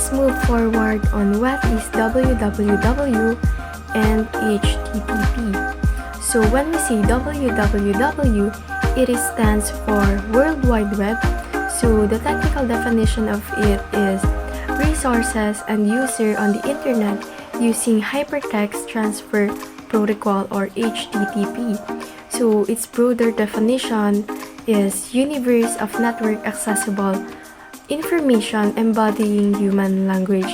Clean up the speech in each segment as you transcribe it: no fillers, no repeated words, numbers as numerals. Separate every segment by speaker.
Speaker 1: let's move forward on what is www and HTTP. So when we say www, it stands for World Wide Web. So the technical definition of it is resources and user on the internet using Hypertext Transfer Protocol or HTTP. So its broader definition is universe of network accessible information embodying human language,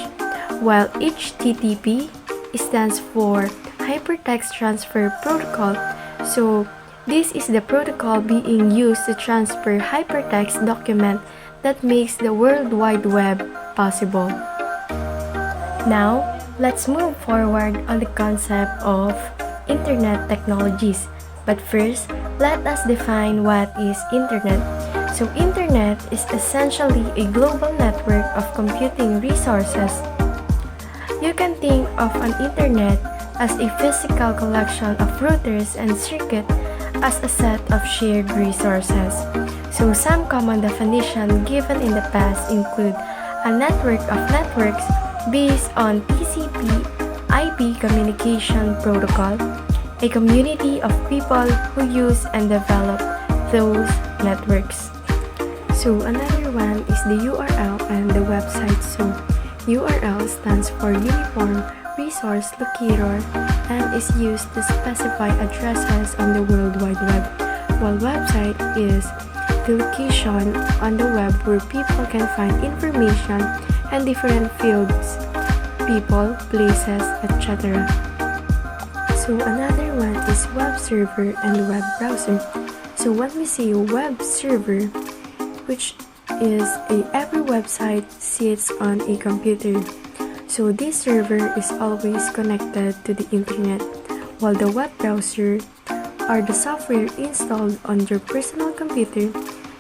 Speaker 1: while HTTP stands for Hypertext Transfer Protocol. So this is the protocol being used to transfer hypertext document that makes the World Wide Web possible. Now, let's move forward on the concept of Internet technologies. But first, let us define what is Internet. So Internet is essentially a global network of computing resources. You can think of an Internet as a physical collection of routers and circuits as a set of shared resources. So some common definitions given in the past include a network of networks based on TCP/IP communication protocol, a community of people who use and develop those networks. So another one is the URL and the website. So URL stands for Uniform Resource Locator and is used to specify addresses on the World Wide Web, while website is the location on the web where people can find information and different fields, people, places, etc. So another one is web server and web browser. So when we say web server, which is every website sits on a computer. So this server is always connected to the internet, while the web browser are the software installed on your personal computer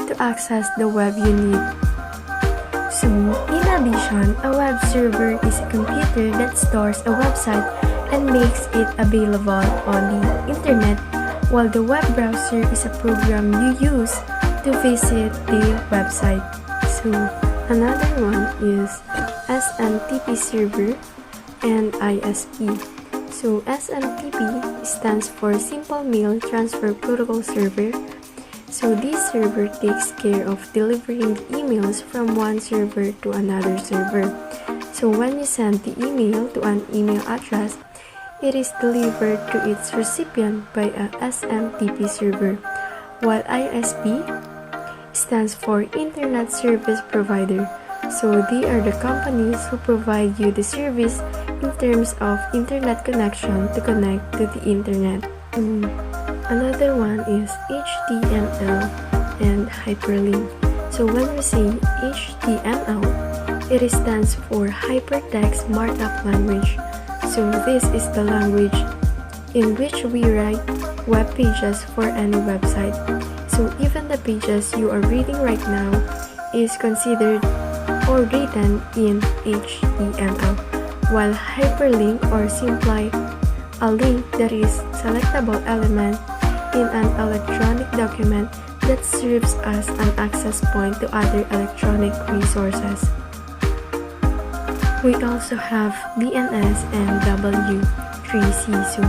Speaker 1: to access the web you need. So in addition, a web server is a computer that stores a website and makes it available on the internet, while the web browser is a program you use to visit the website. So another one is SMTP server and ISP. So SMTP stands for Simple Mail Transfer Protocol Server. So this server takes care of delivering emails from one server to another server. So when you send the email to an email address, it is delivered to its recipient by a SMTP server, while ISP stands for Internet Service Provider. So they are the companies who provide you the service in terms of internet connection to connect to the internet. Another one is HTML and hyperlink. So when we say HTML, it stands for Hypertext Markup Language. So this is the language in which we write web pages for any website. So even the pages you are reading right now is considered or written in HTML, while hyperlink or simply a link that is selectable element in an electronic document that serves as an access point to other electronic resources. We also have DNS and W3C. So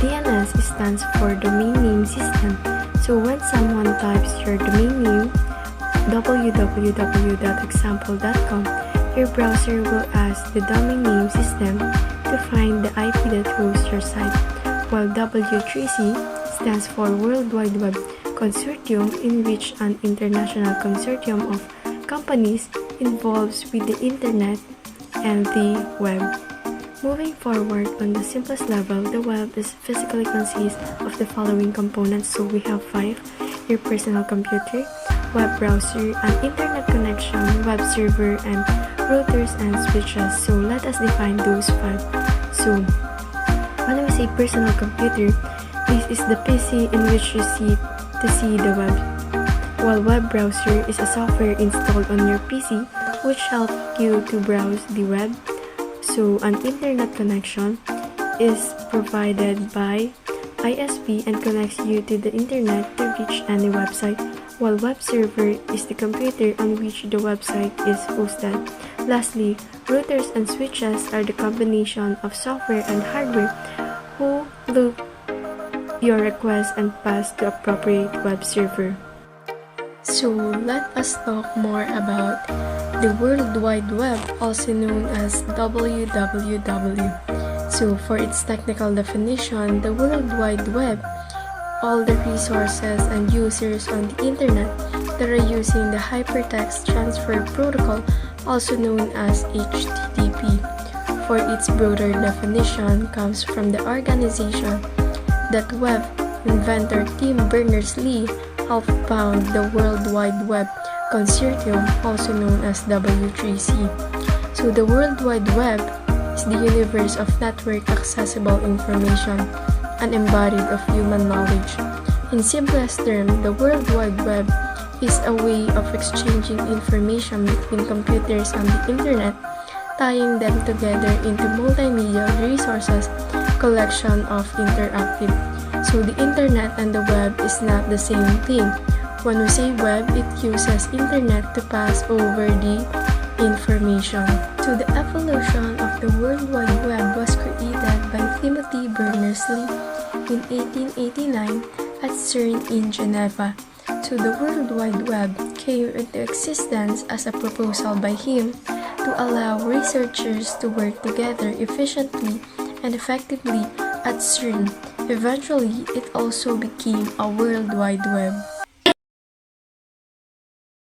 Speaker 1: DNS stands for Domain Name System. So when someone types your domain name www.example.com, your browser will ask the domain name system to find the IP that hosts your site, while W3C stands for World Wide Web Consortium, in which an international consortium of companies involves with the internet and the web. Moving forward on the simplest level, the web is physically consists of the following components. So we have 5: your personal computer, web browser, an internet connection, web server, and routers and switches. So let us define those 5. So when we say personal computer, this is the PC in which you see the web, while web browser is a software installed on your PC which helps you to browse the web. So an internet connection is provided by ISP and connects you to the internet to reach any website, while web server is the computer on which the website is hosted. Lastly, routers and switches are the combination of software and hardware who loop your request and pass to appropriate web server. So let us talk more about the World Wide Web, also known as WWW. So for its technical definition, the World Wide Web, all the resources and users on the internet that are using the Hypertext Transfer Protocol, also known as HTTP. For its broader definition comes from the organization that web inventor Tim Berners-Lee helped found the World Wide Web Consortium, also known as W3C. So the World Wide Web is the universe of network accessible information, an embodied of human knowledge. In simplest terms, the World Wide Web is a way of exchanging information between computers on the internet, tying them together into multimedia resources collection of interactive. So the internet and the web is not the same thing. When we say web, it uses internet to pass over the information. So the evolution of the World Wide Web was created by Timothy Berners-Lee in 1889 at CERN in Geneva. So the World Wide Web came into existence as a proposal by him to allow researchers to work together efficiently and effectively at CERN. Eventually, it also became a World Wide Web.